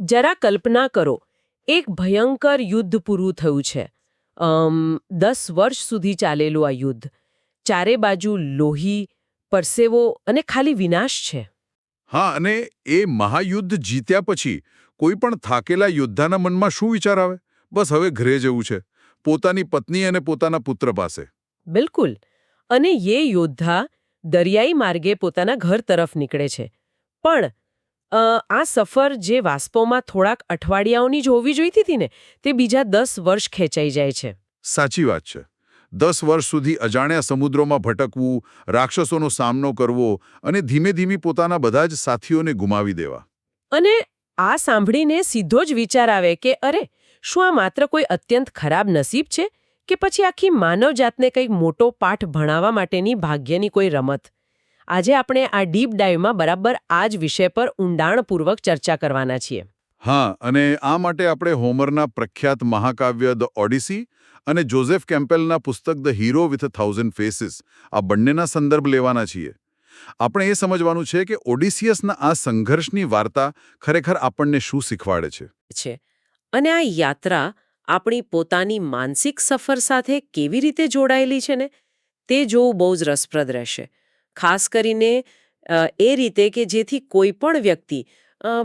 જરા કલ્પના કરો, એક ભયંકર યુદ્ધ પૂરું થયું છે. 10 વર્ષ સુધી ચાલેલું આ યુદ્ધ. ચારે બાજુ લોહી, પરસેવો અને ખાલી વિનાશ છે. હા, અને એ મહાયુદ્ધ જીત્યા પછી કોઈ પણ થાકેલા યોદ્ધાના મનમાં શું વિચાર આવે? બસ હવે ઘરે જવું છે, પોતાની પત્ની અને પોતાના પુત્ર પાસે. બિલકુલ. અને એ યોદ્ધા દરિયાઈ માર્ગે પોતાના ઘર તરફ નીકળે છે. પણ આ સફર જે વાસ્તવમાં થોડાક અઠવાડિયાઓની જ હોવી જોઈતી હતી ને, તે બીજા 10 વર્ષ ખેંચાઈ જાય છે. સાચી વાત છે. 10 વર્ષ સુધી અજાણ્યા સમુદ્રોમાં ભટકવું, રાક્ષસોનો સામનો કરવો અને ધીમે ધીમે પોતાના બધા જ સાથીઓને ગુમાવી દેવા. અને આ સાંભળીને સીધો જ વિચાર આવે કે અરે, શું આ માત્ર કોઈ અત્યંત ખરાબ નસીબ છે કે પછી આખી માનવજાતને કંઈક મોટો પાઠ ભણાવવા માટેની ભાગ્યની કોઈ રમત? આજે આપણે આ ડીપ ડાઈવમાં બરાબર આ જ વિષય પર ઊંડાણપૂર્વક ચર્ચા કરવાના છીએ. હા, અને આ માટે આપણે હોમરના પ્રખ્યાત મહાકાવ્ય ધ ઓડિસી અને જોઝેફ કેમ્પેલના પુસ્તક ધ હીરો વિથ 1000 ફેસીસ આ બંનેના સંદર્ભ લેવાના છીએ. આપણે એ સમજવાનું છે કે ઓડિસિયસના આ સંઘર્ષની વાર્તા ખરેખર આપણને શું શીખવાડે છે. અને આ યાત્રા આપણી પોતાની માનસિક સફર સાથે કેવી રીતે જોડાયેલી છે ને, તે જોવું બહુ જ રસપ્રદ રહેશે. ખાસ કરીને એ રીતે કે જેથી કોઈ પણ વ્યક્તિ,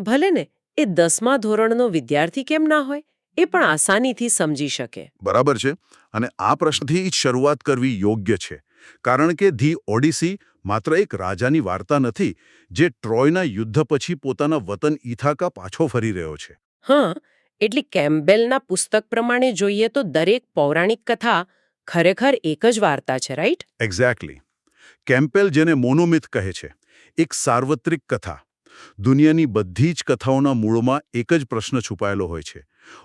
ભલે ને એ 10મા ધોરણનો વિદ્યાર્થી કેમ ના હોય, એ પણ આસાનીથી સમજી શકે. બરાબર છે. અને આ પ્રશ્નથી જ શરૂઆત કરવી યોગ્ય છે, કારણ કે ધી ઓડિસી માત્ર એક રાજાની વાર્તા નથી જે ટ્રોયના યુદ્ધ પછી પોતાના વતન ઇથાકા પાછો ફરી રહ્યો છે. હા, એટલે કેમ્પબેલના પુસ્તક પ્રમાણે જોઈએ તો દરેક પૌરાણિક કથા ખરેખર એક જ વાર્તા છે, રાઈટ? એક્ઝેક્ટલી. કેમ્પેલ જેને મોનોમિથ કહે છે, એક સાર્વત્રિક કથા. દુનિયાની બધી જ કથાઓના મૂળમાં એક જ પ્રશ્ન છુપાયેલો હોય છે.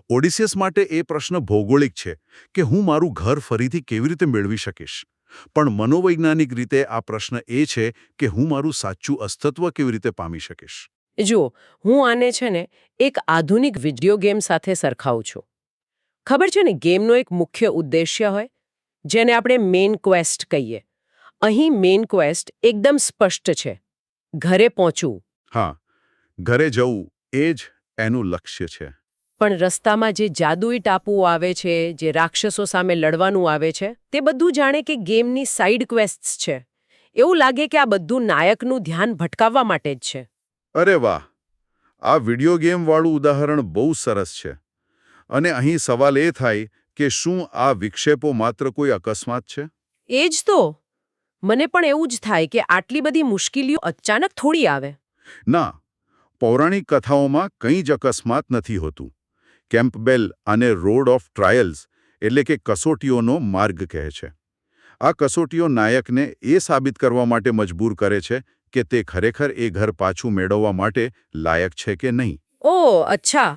ઓડિસિયસ માટે એ પ્રશ્ન ભૌગોલિક છે કે હું મારું ઘર ફરીથી કેવી રીતે મેળવી શકીશ. પણ મનોવૈજ્ઞાનિક રીતે આ પ્રશ્ન એ છે કે હું મારું સાચું અસ્તિત્વ કેવી રીતે પામી શકીશ. જુઓ, હું આને છે ને એક આધુનિક વિડીયો ગેમ સાથે સરખાવું છું. ખબર છે ને, ગેમનો એક મુખ્ય ઉદ્દેશ્ય હોય, જેને આપણે મેઇન ક્વેસ્ટ કહીએ. અહીં મેઇન ક્વેસ્ટ એકદમ સ્પષ્ટ છે: ઘરે પહોંચવું. હા, ઘરે જવું એ જ એનું લક્ષ્ય છે. પણ રસ્તામાં જે જાદુઈ ટાપુઓ આવે છે, જે રાક્ષસો સામે લડવાનું આવે છે, તે બધું જાણે કે ગેમની સાઇડ ક્વેસ્ટ્સ છે. એવું લાગે કે આ બધું નાયકનું ધ્યાન ભટકાવવા માટે જ છે. અરે વાહ! આ વિડિયો ગેમવાળું ઉદાહરણ બહુ સરસ છે. અને અહીં સવાલ એ થાય કે શું આ વિક્ષેપો માત્ર કોઈ અકસ્માત છે? એ જ તો. મને પણ એવું જ થાય કે આટલી બધી મુશ્કેલીઓ અચાનક થોડી આવે. ના, પૌરાણિક કથાઓમાં કંઈ જ અકસ્માત નથી હોતું. કેમ્પબેલ આને રોડ ઓફ ટ્રાયલ્સ એટલે કે કસોટીઓનો માર્ગ કહે છે. આ કસોટીઓ નાયકને એ સાબિત કરવા માટે મજબૂર કરે છે કે તે ખરેખર એ ઘર પાછું મેળવવા માટે લાયક છે કે નહીં. ઓહ, અચ્છા.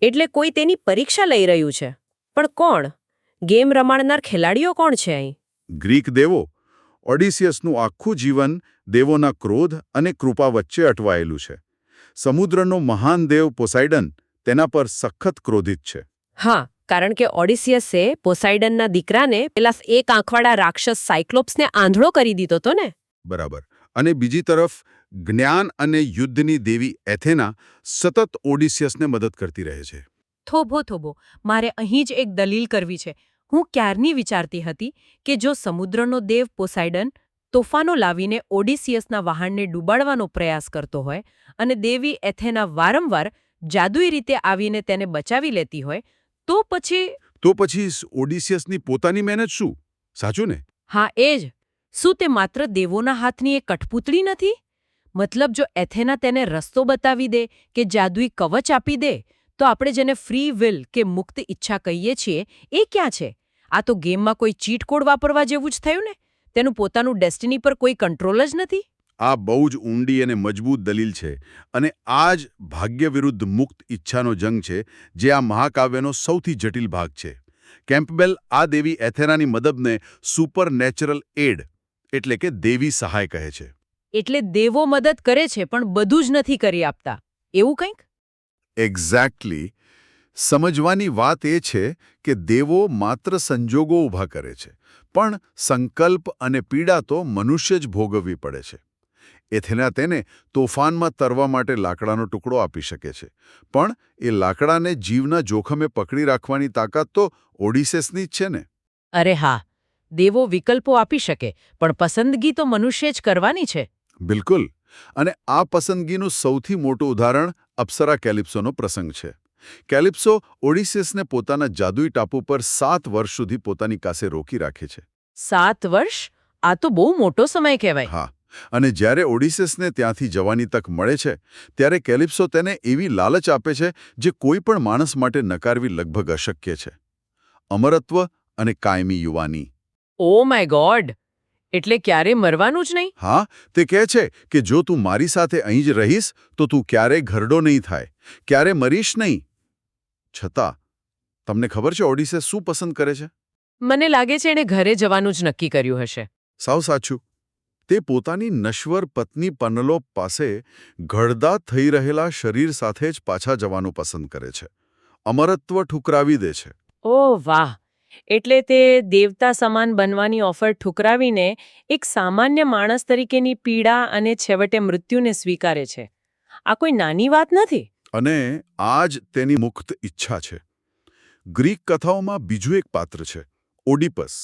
એટલે કોઈ તેની પરીક્ષા લઈ રહ્યું છે. પણ કોણ? ગેમ રમાડનાર ખેલાડીઓ કોણ છે અહીં? ગ્રીક દેવો. ઓડિસિયસનું આખું જીવન દેવોના ક્રોધ અને કૃપા વચ્ચે અટવાયેલું છે. સમુદ્રનો મહાન દેવ પોસાઇડન તેના પર સખત ક્રોધિત છે. હા, કારણ કે ઓડિસિયસે પોસાઇડનના દીકરાને પેલા એક આંખવાળા રાક્ષસ સાયક્લોપ્સને આંધળો કરી દીધો હતો ને. બરાબર. અને બીજી તરફ જ્ઞાન અને યુદ્ધની દેવી એથેના સતત ઓડિસિયસને મદદ કરતી રહે છે. થોભો, મારે અહીં જ એક દલીલ કરવી છે. હું ક્યારની વિચારતી હતી કે જો સમુદ્રનો દેવ પોસાઇડન તોફાનો લાવીને ઓડિસિયસના વહાણને ડૂબાડવાનો પ્રયાસ કરતો હોય અને દેવી એથેના વારંવાર જાદુઈ રીતે આવીને તેને બચાવી લેતી હોય, તો પછી ઓડિસિયસની પોતાની મહેનત શું? સાચું ને? હા, એ જ. શું તે માત્ર દેવોના હાથની એક કઠપૂતળી નથી? મતલબ, જો એથેના તેને રસ્તો બતાવી દે કે જાદુઈ કવચ આપી દે, તો આપણે જેને ફ્રી વિલ કે મુક્ત ઈચ્છા કહીએ છીએ, એ ક્યાં છે? આ તો ગેમમાં કોઈ ચીટ કોડ વાપરવા જેવું જ થયું ને. તેનું પોતાનું ડેસ્ટિની પર કોઈ કંટ્રોલ જ નથી. આ બહુ જ ઊંડી અને મજબૂત દલીલ છે. અને આ જ ભાગ્ય વિરુદ્ધ મુક્ત ઈચ્છાનો જંગ છે, જે આ મહાકાવ્યનો સૌથી જટિલ ભાગ છે. કેમ્પબેલ આ દેવી એથેનાની મદદને સુપરનેચરલ એડ એટલે કે દેવી સહાય કહે છે. એટલે દેવો મદદ કરે છે પણ બધું જ નથી કરી આપતા, એવું કંઈક? એક્ઝેક્ટલી. સમજવાની વાત એ છે કે દેવો માત્ર સંજોગો ઊભા કરે છે, પણ સંકલ્પ અને પીડા તો મનુષ્ય જ ભોગવવી પડે છે. એથેના તેને તોફાનમાં તરવા માટે લાકડાનો ટુકડો આપી શકે છે, પણ એ લાકડાને જીવના જોખમે પકડી રાખવાની તાકાત તો ઓડિસેસની જ છે ને. અરે હા, દેવો વિકલ્પો આપી શકે, પણ પસંદગી તો મનુષ્ય જ કરવાની છે. બિલકુલ. અને આ પસંદગીનું સૌથી મોટું ઉદાહરણ અપ્સરા કેલિપ્સોનો પ્રસંગ છે. કેલિપ્સો ઓડિસેસને પોતાના જાદુઈ ટાપુ પર 7 વર્ષ સુધી પોતાની પાસે રોકી રાખે છે. 7 વર્ષ? આ તો બહુ મોટો સમય કહેવાય. હા, અને જ્યારે ઓડિસેસને ત્યાંથી જવાની તક મળે છે, ત્યારે કેલિપ્સો તેને એવી લાલચ આપે છે જે કોઈ પણ માણસ માટે નકારવી લગભગ અશક્ય છે. અમરત્વ અને કાયમી યુવાની. Oh my God! એટલે ક્યારે મરવાનું જ નહીં? હા, તે કહે છે કે જો તું મારી સાથે અહીં જ રહીશ તો તું ક્યારેય ઘરડો નહીં થાય, ક્યારે મરીશ નહીં. છતાં તમને ખબર છે ઓડિસેસ શું પસંદ કરે છે? મને લાગે છે એણે ઘરે જવાનું જ નક્કી કર્યું હશે. સાવ સાચું. તે પોતાની નશ્વર પત્ની પનલોપ પાસે ઘડદા થઈ રહેલા શરીર સાથે જ પાછા જવાનું પસંદ કરે છે. અમરત્વ ઠુકરાવી દે છે. ઓહ વાહ! એટલે તે દેવતા સમાન બનવાની ઓફર ઠુકરાવીને એક સામાન્ય માણસ તરીકેની પીડા અને છેવટે મૃત્યુને સ્વીકારે છે. આ કોઈ નાની વાત નથી. અને આ જ તેની મુક્ત ઈચ્છા છે. ગ્રીક કથાઓમાં બીજું એક પાત્ર છે, ઓડિપસ,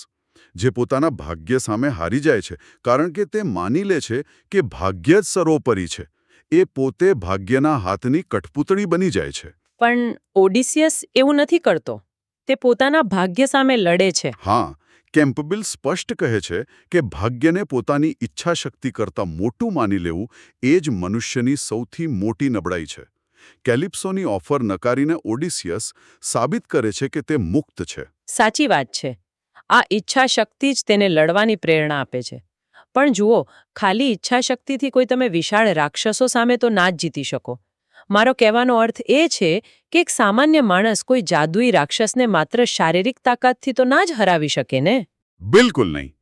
જે પોતાના ભાગ્ય સામે હારી જાય છે કારણ કે તે માની લે છે કે ભાગ્ય જ સર્વોપરી છે. એ પોતે ભાગ્યના હાથની કઠપૂતળી બની જાય છે. પણ ઓડિસિયસ એવું નથી કરતો. તે પોતાના ભાગ્ય સામે લડે છે. હા, કેમ્પબેલ સ્પષ્ટ કહે છે કે ભાગ્યને પોતાની ઈચ્છા શક્તિ કરતાં મોટું માની લેવું એ જ મનુષ્યની સૌથી મોટી નબળાઈ છે. કેલિપ્સોની ઓફર નકારીને ઓડિસિયસ સાબિત કરે છે કે તે મુક્ત છે. સાચી વાત છે. આ ઈચ્છા શક્તિ જ તેને લડવાની પ્રેરણા આપે છે. પણ જુઓ, ખાલી ઈચ્છા શક્તિથી કોઈ તમે વિશાળ રાક્ષસો સામે તો ના જ જીતી શકો. મારો કહેવાનો અર્થ એ છે કે એક સામાન્ય માણસ કોઈ જાદુઈ રાક્ષસને માત્ર શારીરિક તાકાતથી તો ના જ હરાવી શકે ને. બિલકુલ નહીં.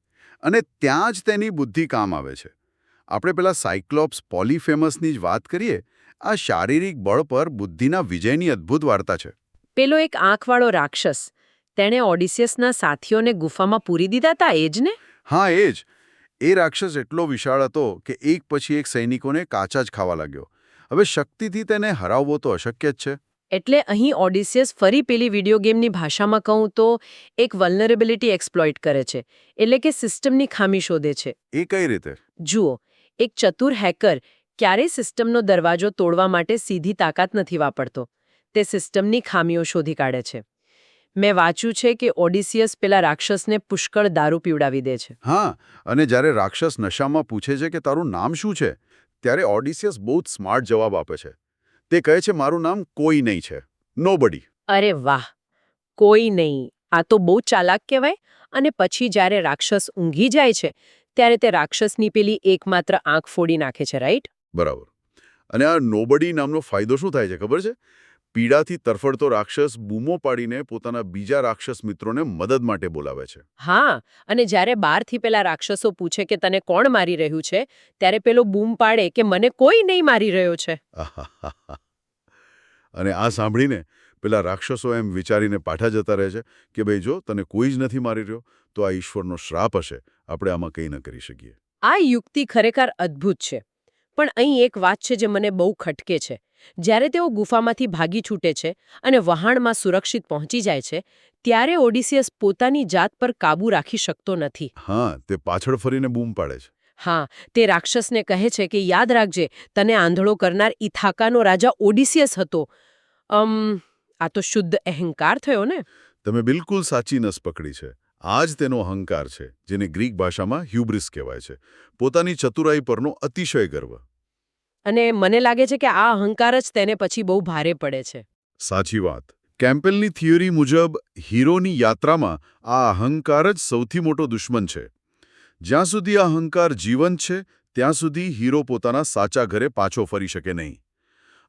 અને ત્યાં જ તેની બુદ્ધિ કામ આવે છે. આપણે પેલા સાયક્લોપ્સ પોલીફેમસની જ વાત કરીએ. આ શારીરિક બળ પર બુદ્ધિના વિજયની અદ્ભુત વાર્તા છે. પેલો એક આંખવાળો રાક્ષસ, તેણે ઓડિસિયસના સાથીઓને ગુફામાં પૂરી દીધા હતા, એ જ ને? હા, એ જ. એ રાક્ષસ એટલો વિશાળ હતો કે એક પછી એક સૈનિકોને કાચા જ ખાવા લાગ્યો. હવે શક્તિથી તેને હરાવવો તો અશક્ય જ છે. એટલે અહીં ઓડિસિયસ ફરી પેલી વિડીયો ગેમની ભાષામાં કહું તો એક વલ્નરેબિલિટી એક્સપ્લોઇટ કરે છે, એટલે કે સિસ્ટમની ખામી શોધે છે. એ કઈ રીતે? જુઓ, એક ચતુર હેકર ક્યારેય સિસ્ટમનો દરવાજો તોડવા માટે સીધી તાકાત નથી વાપરતો. તે સિસ્ટમની ખામીઓ શોધી કાઢે છે. મેં વાંચ્યું છે કે ઓડિસિયસ પેલા રાક્ષસને પુષ્કળ દારૂ પીવડાવી દે છે. હા, અને જ્યારે રાક્ષસ નશામાં પૂછે છે કે તારું નામ શું છે, ત્યારે ઓડિસિયસ બહુ જ સ્માર્ટ જવાબ આપે છે. તે કહે છે મારું નામ કોઈ નહીં છે, નોબડી. અરે વાહ! કોઈ નહીં. આ તો બહુ ચાલાક કહેવાય. અને પછી જ્યારે રાક્ષસ ઊંઘી જાય છે, ત્યારે તે રાક્ષસની પેલી એકમાત્ર આંખ ફોડી નાખે છે, રાઈટ? બરાબર. અને આ નોબડી નામનો ફાયદો શું થાય છે ખબર છે? પીડાથી તરફડતો રાક્ષસ બૂમો પાડીને પોતાના બીજા રાક્ષસ મિત્રોને મદદ માટે બોલાવે છે. હા, અને જ્યારે બહારથી પેલા રાક્ષસો પૂછે કે તને કોણ મારી રહ્યું છે, ત્યારે પેલો બૂમ પાડે કે મને કોઈ નહીં મારી રહ્યો છે. આહાહાહા. અને આ સાંભળીને પેલા રાક્ષસો એમ વિચારીને પાછા જતા રહે છે કે ભાઈ જો તને કોઈ જ નથી મારી રહ્યો તો આ ઈશ્વરનો શ્રાપ હશે, આપણે આમાં કંઈ ન કરી શકીએ. આ યુક્તિ ખરેખર અદ્ભુત છે. પણ અહીં એક વાત છે જે મને બહુ ખટકે છે. જ્યારે તેઓ ગુફામાંથી ભાગી છૂટે છે અને વહાણમાં સુરક્ષિત પહોંચી જાય છે, ત્યારે ઓડિસિયસ પોતાની જાત પર કાબૂ રાખી શકતો નથી. હા, તે પાછળ ફરીને બૂમ પાડે છે. હા, તે રાક્ષસને કહે છે કે યાદ રાખજે, તને આંધળો કરનાર ઇથાકાનો રાજા ઓડિસિયસ હતો. આ તો શુદ્ધ અહંકાર થયો ને? તમે બિલકુલ સાચી નસ પકડી છે. આ જ તેનો અહંકાર છે, જેને ગ્રીક ભાષામાં હ્યુબ્રિસ કહેવાય છે. પોતાની ચતુરાઈ પરનો અતિશય ગર્વ. અને મને લાગે છે કે આ અહંકાર જ તેને પછી બહુ ભારે પડે છે. સાચી વાત. કેમ્પેલની થિયરી મુજબ હીરોની યાત્રામાં આ અહંકાર જ સૌથી મોટો દુશ્મન છે. જ્યાં સુધી આ અહંકાર જીવંત છે, ત્યાં સુધી હીરો પોતાના સાચા ઘરે પાછો ફરી શકે નહીં.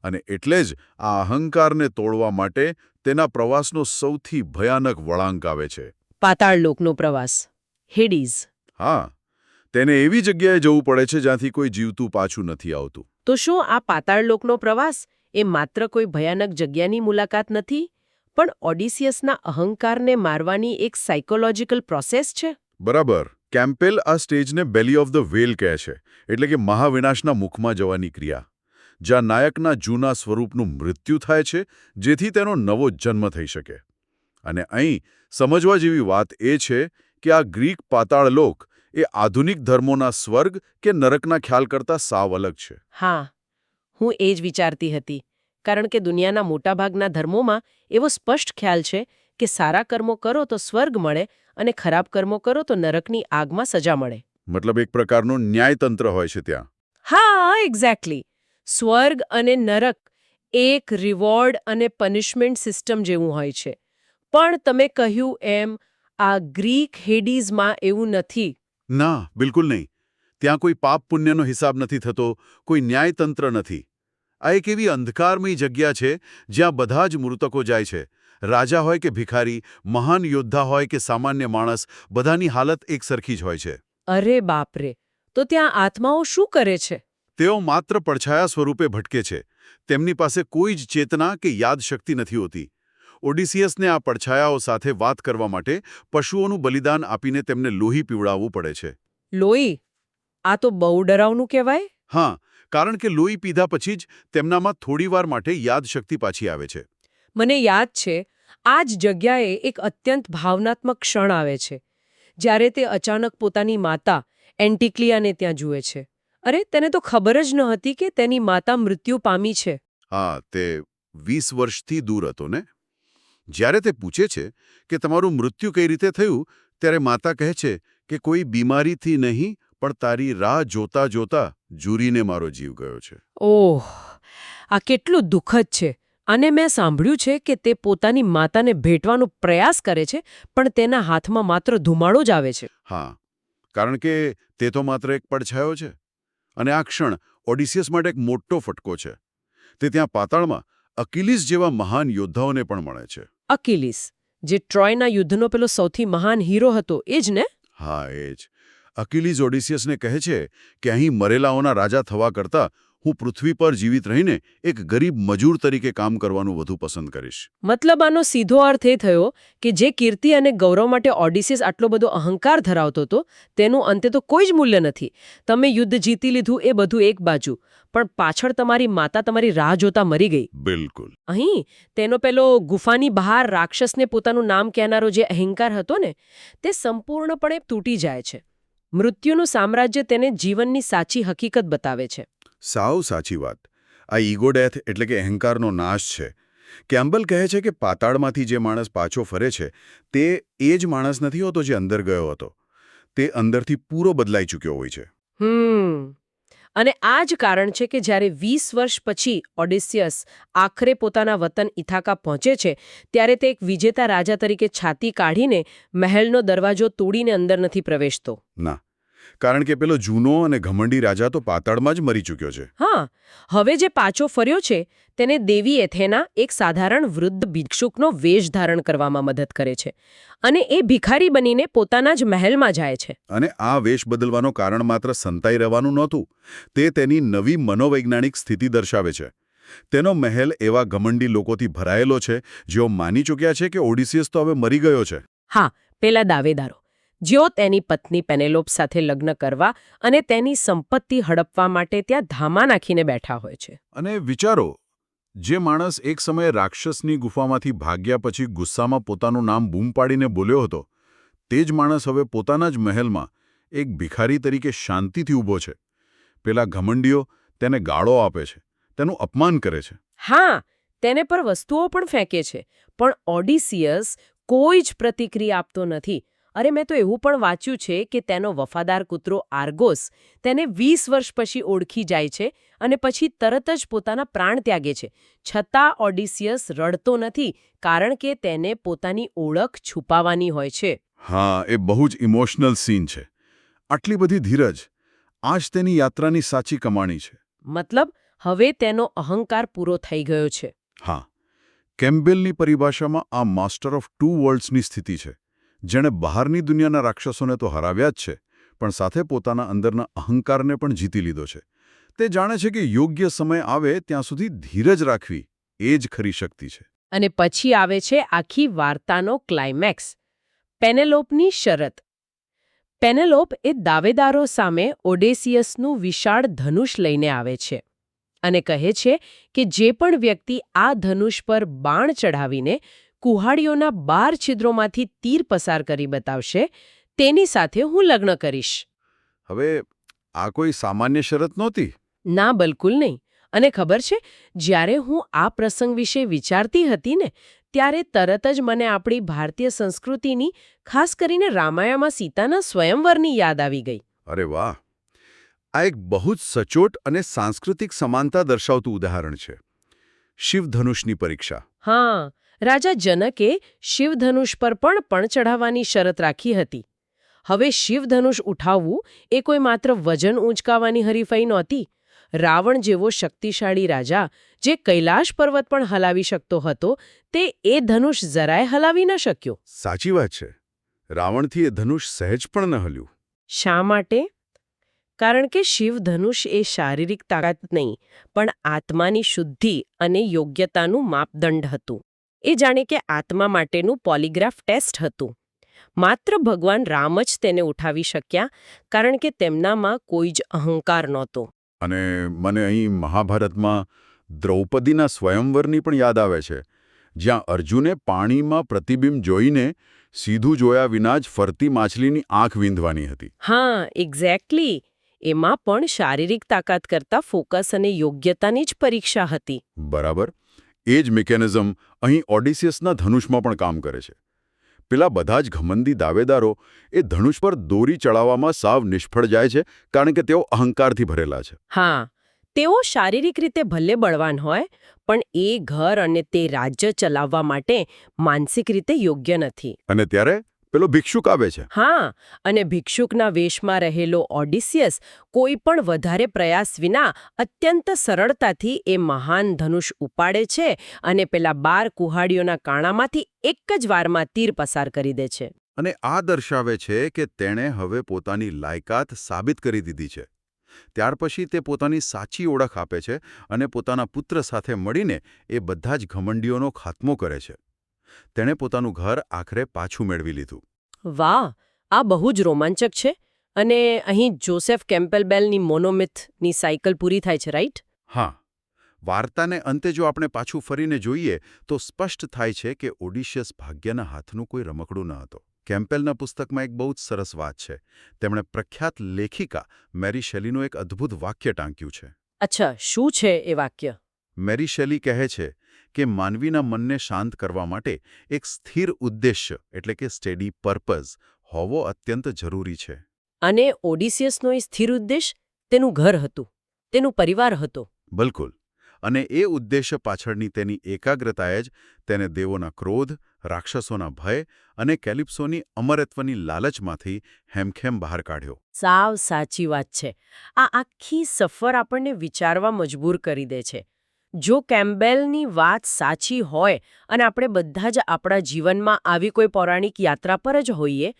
અને એટલે જ આ અહંકારને તોડવા માટે તેના પ્રવાસનો સૌથી ભયાનક વળાંક આવે છે. પાતાળલોકનો પ્રવાસ, હેડીઝ. હા, તેને એવી જગ્યાએ જવું પડે છે જ્યાંથી કોઈ જીવતું પાછું નથી આવતું. તો શું આ પાતાળલોકનો પ્રવાસ એ માત્ર કોઈ ભયાનક જગ્યાની મુલાકાત નથી, પણ ઓડિસિયસના અહંકારને મારવાની એક સાયકોલોજીકલ પ્રોસેસ છે? બરાબર. કેમ્પેલ આ સ્ટેજને બેલી ઓફ ધ વેલ કહે છે, એટલે કે મહાવિનાશના મુખમાં જવાની ક્રિયા, જ્યાં નાયકના જૂના સ્વરૂપનું મૃત્યુ થાય છે, જેથી તેનો નવો જન્મ થઈ શકે. અને અહીં સમજવા જેવી વાત એ છે કે આ ગ્રીક પાતાળલોક એ આધુનિક ધર્મોના સ્વર્ગ કે નરકના ખ્યાલ કરતાં સાવ અલગ છે. હા, હું એ જ વિચારતી હતી, કારણ કે દુનિયાના મોટાભાગના ધર્મોમાં એવો સ્પષ્ટ ખ્યાલ છે કે સારા કર્મો કરો તો સ્વર્ગ મળે અને ખરાબ કર્મો કરો તો નરકની આગમાં સજા મળે. મતલબ એક પ્રકારનું ન્યાયતંત્ર હોય છે ત્યાં. હા, એક્ઝેક્ટલી. સ્વર્ગ અને નરક એક રિવોર્ડ અને પનિશમેન્ટ સિસ્ટમ જેવું હોય છે. પણ તમે કહ્યું એમ આ ગ્રીક હેડીઝમાં એવું નથી. ના, બિલકુલ નહીં. ત્યાં કોઈ પાપ પુણ્યનો હિસાબ નથી થતો, કોઈ ન્યાયતંત્ર નથી. આ એક એવી અંધકારમય જગ્યા છે જ્યાં બધા જ મૃતકો જાય છે. રાજા હોય કે ભિખારી, મહાન યોદ્ધા હોય કે સામાન્ય માણસ, બધાની હાલત એક સરખી જ હોય છે. અરે બાપરે! તો ત્યાં આત્માઓ શું કરે છે? તેઓ માત્ર પડછાયા સ્વરૂપે ભટકે છે. તેમની પાસે કોઈ જ ચેતના કે યાદશક્તિ નથી હોતી. ઓડિસિયસને આ પડછાયાઓ સાથે વાત કરવા માટે પશુઓનું બલિદાન આપીને તેમને લોહી પીવડાવવું પડે છે. લોહી? આ તો બહુ ડરાવનું કહેવાય. હા, કારણ કે લોહી પીધા પછી જ તેમનામાં થોડીવાર માટે યાદશક્તિ પાછી આવે છે. મને યાદ છે, આ જ જગ્યાએ એક અત્યંત ભાવનાત્મક ક્ષણ આવે છે, જ્યારે તે અચાનક પોતાની માતા એન્ટિક્લિયાને ત્યાં જુએ છે. અરે, તેને તો ખબર જ ન હતી કે તેની માતા મૃત્યુ પામી છે. હા, તે 20 વર્ષથી દૂર હતો ને. જ્યારે તે પૂછે છે કે તમારું મૃત્યુ કઈ રીતે થયું, ત્યારે માતા કહે છે કે કોઈ બીમારીથી નહીં, પણ તારી રાહ જોતા જોતા જુરીને મારો જીવ ગયો છે. ઓહ, આ કેટલું દુઃખદ છે. અને મેં સાંભળ્યું છે કે તે પોતાની માતાને ભેટવાનો પ્રયાસ કરે છે, પણ તેના હાથમાં માત્ર ધુમાડો જ આવે છે. હા, કારણ કે તે તો માત્ર એક પડછાયો છે. અને આ ક્ષણ ઓડિસિયસ માટે એક મોટો ફટકો છે. તે ત્યાં પાતાળમાં અકિલિસ જેવા મહાન યોદ્ધાઓને પણ મળે છે. અકિલિસ, જે ટ્રોયના યુદ્ધનો પેલો સૌથી મહાન હીરો હતો, એ જ ને? હા, એ જ. અકિલિસ ઓડિસિયસને કહે છે કે અહીં મરેલાઓના રાજા થવા કરતાં હું પૃથ્વી પર જીવિત રહીને એક ગરીબ મજૂર તરીકે કામ કરવાનું વધુ પસંદ કરીશ. મતલબ આનો સીધો અર્થ એ થયો કે જે કીર્તિ અને ગૌરવ માટે ઓડિસિયસ આટલો બધો અહંકાર ધરાવતો હતો, તેનું અંતે તો કોઈ જ મૂલ્ય નથી. તમે યુદ્ધ જીતી લીધું એ બધું એક બાજુ, પણ પાછળ તમારી માતા તમારી રાહ જોતા મરી ગઈ. બિલકુલ. અહીં તેનો પેલો ગુફાની બહાર રાક્ષસને પોતાનું નામ કહેનારો જે અહંકાર હતો ને, તે સંપૂર્ણપણે તૂટી જાય છે. મૃત્યુનું સામ્રાજ્ય તેને જીવનની સાચી હકીકત બતાવે છે. સાવ સાચી વાત. આ ઈગો ડેથ એટલે કે અહંકારનો નાશ છે. કેમ્બલ કહે છે કે પાતાળમાંથી જે માણસ પાછો ફરે છે તે એ જ માણસ નથી હોતો જે અંદર ગયો હતો. તે અંદરથી પૂરો બદલાઈ ચૂક્યો હોય છે. અને આ જ કારણ છે કે જ્યારે 20 વર્ષ પછી ઓડિસિયસ આખરે પોતાના વતન ઇથાકા પહોંચે છે, ત્યારે તે એક વિજેતા રાજા તરીકે છાતી કાઢીને મહેલનો દરવાજો તોડીને અંદર નથી પ્રવેશતો. ના, કારણ કે પેલો જૂનો અને ઘમંડી રાજા તો પાતાળમાં જ મરી ચૂક્યો છે. હા, હવે જે પાછો ફર્યો છે તેને દેવી એથેના એક સાધારણ વૃદ્ધ ભિક્ષુકનો વેશ ધારણ કરવામાં મદદ કરે છે, અને એ ભિખારી બનીને પોતાના જ મહેલમાં જાય છે. અને આ વેશ બદલવાનું કારણ માત્ર સંતાઈ રહેવાનું નહોતું. તે તેની નવી મનોવૈજ્ઞાનિક સ્થિતિ દર્શાવે છે. તેનો મહેલ એવા ઘમંડી લોકોથી ભરાયેલો છે જેઓ માની ચૂક્યા છે કે ઓડિસિયસ તો હવે મરી ગયો છે. હા, પેલા દાવેદારો જેઓ તેની પત્ની પેનેલોપ સાથે લગ્ન કરવા અને તેની સંપત્તિ હડપવા માટે ત્યાં ધામા નાખીને બેઠા હોય છે. અને વિચારો, જે માણસ એક સમયે રાક્ષસની ગુફામાંથી ભાગ્યા પછી ગુસ્સામાં પોતાનું નામ બૂમ પાડીને બોલ્યો હતો, તે જ માણસ હવે પોતાના જ મહેલમાં એક ભિખારી તરીકે શાંતિથી ઊભો છે. પેલા ઘમંડીઓ તેને ગાળો આપે છે, તેનું અપમાન કરે છે. હા, તેને પર વસ્તુઓ પણ ફેંકે છે, પણ ઓડિસિયસ કોઈ જ પ્રતિક્રિયા આપતો નથી. અરે, મેં તો એવું પણ વાંચ્યું છે કે તેનો વફાદાર કૂતરો આર્ગોસ તેને 20 વર્ષ પછી ઓળખી જાય છે અને પછી તરત જ પોતાના પ્રાણ ત્યાગે છે. છતાં ઓડિસિયસ રડતો નથી, કારણ કે તેને પોતાની ઓળખ છુપાવવાની હોય છે. હા, એ બહુ જ ઇમોશનલ સીન છે. આટલી બધી ધીરજ, આ જ તેની યાત્રાની સાચી કમાણી છે. મતલબ, હવે તેનો અહંકાર પૂરો થઈ ગયો છે. હા, કેમ્બેલની પરિભાષામાં આ માસ્ટર ઓફ ટુ વર્લ્ડ્સની સ્થિતિ છે. જેણે બહારની દુનિયાના રાક્ષસોને તો હરાવ્યા જ છે, પણ સાથે પોતાના અંદરના અહંકારને પણ જીતી લીધો છે. તે જાણે છે કે યોગ્ય સમય આવે ત્યાં સુધી ધીરજ રાખવી એ જ ખરી શક્તિ છે. અને પછી આવે છે આખી વાર્તાનો ક્લાઇમેક્સ, પેનેલોપની શરત. પેનેલોપ એ દાવેદારો સામે ઓડેસિયસનું વિશાળ ધનુષ લઈને આવે છે અને કહે છે કે જે પણ વ્યક્તિ આ ધનુષ પર બાણ ચઢાવીને કુહાડીઓના 12 છિદ્રોમાંથી તીર પસાર કરી બતાવશે તેની સાથે હું લગ્ન કરીશ. હવે આ કોઈ સામાન્ય શરત નહોતી. ના, બિલકુલ નહીં. અને ખબર છે, જ્યારે હું આ પ્રસંગ વિશે વિચારતી હતી ને ત્યારે તરત જ મને આપણી ભારતીય સંસ્કૃતિની, ખાસ કરીને રામાયણમાં સીતાના સ્વયંવરની યાદ આવી ગઈ. અરે વાહ! આ એક બહુ જ સચોટ અને સાંસ્કૃતિક સમાનતા દર્શાવતું ઉદાહરણ છે. શિવધનુષની પરીક્ષા. હા, રાજા જનકે શિવધનુષ પર પણ ચઢાવવાની શરત રાખી હતી. હવે શિવધનુષ ઉઠાવવું એ કોઈ માત્ર વજન ઊંચકાવવાની હરીફાઈ નહોતી. રાવણ જેવો શક્તિશાળી રાજા, જે કૈલાશ પર્વત પણ હલાવી શકતો હતો, તે એ ધનુષ જરાય હલાવી ન શક્યો. સાચી વાત છે. રાવણથી એ ધનુષ સહેજ પણ ન હલ્યું. શા માટે? કારણ કે શિવધનુષ એ શારીરિક તાકાત નહીં, પણ આત્માની શુદ્ધિ અને યોગ્યતાનું માપદંડ હતું. એ જાણે કે આત્મા માટેનું પોલીગ્રાફ ટેસ્ટ હતું. માત્ર ભગવાન રામ જ તેને ઉઠાવી શક્યા, કારણ કે તેમનામાં કોઈ જ અહંકાર નહોતો. અને મને અહીં મહાભારતમાં દ્રૌપદીના સ્વયંવરની પણ યાદ આવે છે, જ્યાં અર્જુને પાણીમાં પ્રતિબિંબ જોઈને સીધું જોયા વિના જ ફરતી માછલીની આંખ વીંધવાની હતી. હા, એક્ઝેક્ટલી. એમાં પણ શારીરિક તાકાત કરતાં ફોકસ અને યોગ્યતાની જ પરીક્ષા હતી. બરાબર. એ જ મિકેનિઝમ અહીં ઓડિસિયસના ધનુષમાં પણ કામ કરે છે. પેલા બધા જ ઘમંડી દાવેદારો એ ધનુષ પર દોરી ચડાવવામાં સાવ નિષ્ફળ જાય છે, કારણ કે તેઓ અહંકારથી ભરેલા છે. હા, તેઓ શારીરિક રીતે ભલે બળવાન હોય, પણ એ ઘર અને તે રાજ્ય ચલાવવા માટે માનસિક રીતે યોગ્ય નથી. અને ત્યારે પેલો ભિક્ષુક આવે છે. હા, અને ભિક્ષુકના વેશમાં રહેલો ઓડિસિયસ કોઈ પણ વધારે પ્રયાસ વિના અત્યંત સરળતાથી એ મહાન ધનુષ ઉપાડે છે અને પેલા 12 કુહાડીઓના કાણામાંથી એક જ વારમાં તીર પસાર કરી દે છે. અને આ દર્શાવે છે કે તેણે હવે પોતાની લાયકાત સાબિત કરી દીધી છે. ત્યાર પછી તે પોતાની સાચી ઓળખ આપે છે અને પોતાના પુત્ર સાથે મળીને એ બધા જ ઘમંડીઓનો ખાત્મો કરે છે. તેણે પોતાનું ઘર આખરે પાછું મેળવી લીધું. વાહ, આ બહુ જ રોમાંચક છે. અને અહીં જોસેફ કેમ્પબેલની મોનોમિથની સાયકલ પૂરી થાય છે, રાઈટ? હા. વાર્તાને અંતે જો આપણે પાછું ફરીને જોઈએ તો સ્પષ્ટ થાય છે કે ઓડિશિયસ ભાગ્યના હાથનું કોઈ રમકડું ન હતો. કેમ્પેલના પુસ્તકમાં એક બહુ જ સરસ વાત છે. તેમણે પ્રખ્યાત લેખિકા મેરી શેલીનું એક અદ્ભુત વાક્ય ટાંક્યું છે. અચ્છા, શું છે એ વાક્ય? મેરી શેલી કહે છે કે માનવીના મનને શાંત કરવા માટે એક સ્થિર ઉદ્દેશ્ય એટલે કે સ્ટેડી પર્પઝ હોવો અત્યંત જરૂરી છે. અને ઓડિસિયસનો એ સ્થિર ઉદ્દેશ તેનું ઘર હતું, તેનું પરિવાર હતો. બિલકુલ. અને એ ઉદ્દેશ્ય પાછળની તેની એકાગ્રતાએ જ તેને દેવોના ક્રોધ, રાક્ષસોના ભય અને કેલિપ્સોની અમરત્વની લાલચમાંથી હેમખેમ બહાર કાઢ્યો. સાવ સાચી વાત છે. આ આખી સફર આપણને વિચારવા મજબૂર કરી દે છે. જો કેમ્પબેલની વાત સાચી હોય અને આપણે બધા જ આપણા જીવનમાં આવી કોઈ પૌરાણિક યાત્રા પર જ હોઈએ,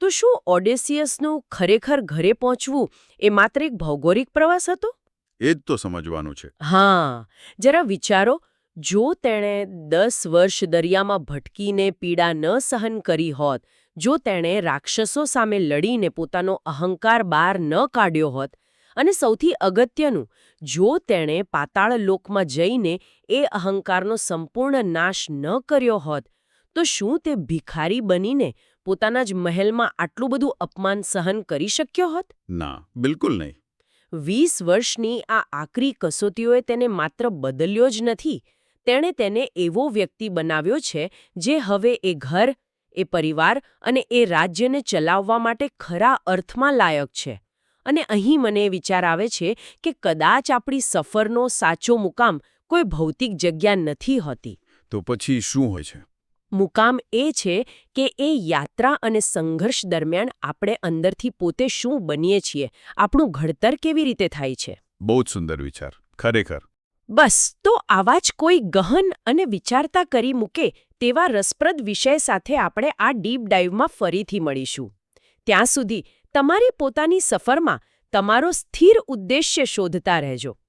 તો શું ઓડેસિયસનું ખરેખર ઘરે પહોંચવું એ માત્ર એક ભૌગોલિક પ્રવાસ હતો? એ જ તો સમજવાનું છે. હા, જરા વિચારો, જો તેણે 10 વર્ષ દરિયામાં ભટકીને પીડા ન સહન કરી હોત, જો તેણે રાક્ષસો સામે લડીને પોતાનો અહંકાર બહાર ન કાઢ્યો હોત, અને સૌથી અગત્યનું, જો તેણે પાતાળ લોકમાં જઈને એ અહંકારનો સંપૂર્ણ નાશ ન કર્યો હોત, તો શું તે ભિખારી બનીને પોતાના જ મહેલમાં આટલું બધું અપમાન સહન કરી શક્યો હોત? ના, બિલકુલ નહીં. 20 વર્ષની આ આકરી કસોટીઓએ તેને માત્ર બદલ્યો જ નથી, તેણે તેને એવો વ્યક્તિ બનાવ્યો છે જે હવે એ ઘર, એ પરિવાર અને એ રાજ્યને ચલાવવા માટે ખરા અર્થમાં લાયક છે. અને અહીં મને વિચાર આવે છે કે કદાચ આપણી સફરનો સાચો મુકામ કોઈ ભૌતિક જગ્યા નથી હોતી. તો પછી શું હોય છે? મુકામ એ છે કે એ યાત્રા અને સંઘર્ષ દરમિયાન આપણે અંદરથી પોતે શું બનીએ છીએ, આપણું ઘડતર કેવી રીતે થાય છે. બહુ જ સુંદર વિચાર, ખરેખર. બસ, તો આવા જ કોઈ ગહન અને વિચારતા કરી મૂકે તેવા રસપ્રદ વિષય સાથે આપણે આ ડીપ ડાઇવમાં ફરીથી મળીશું. ત્યાં સુધી તમારી પોતાની સફરમાં તમારો સ્થિર ઉદ્દેશ્ય શોધતા રહેજો.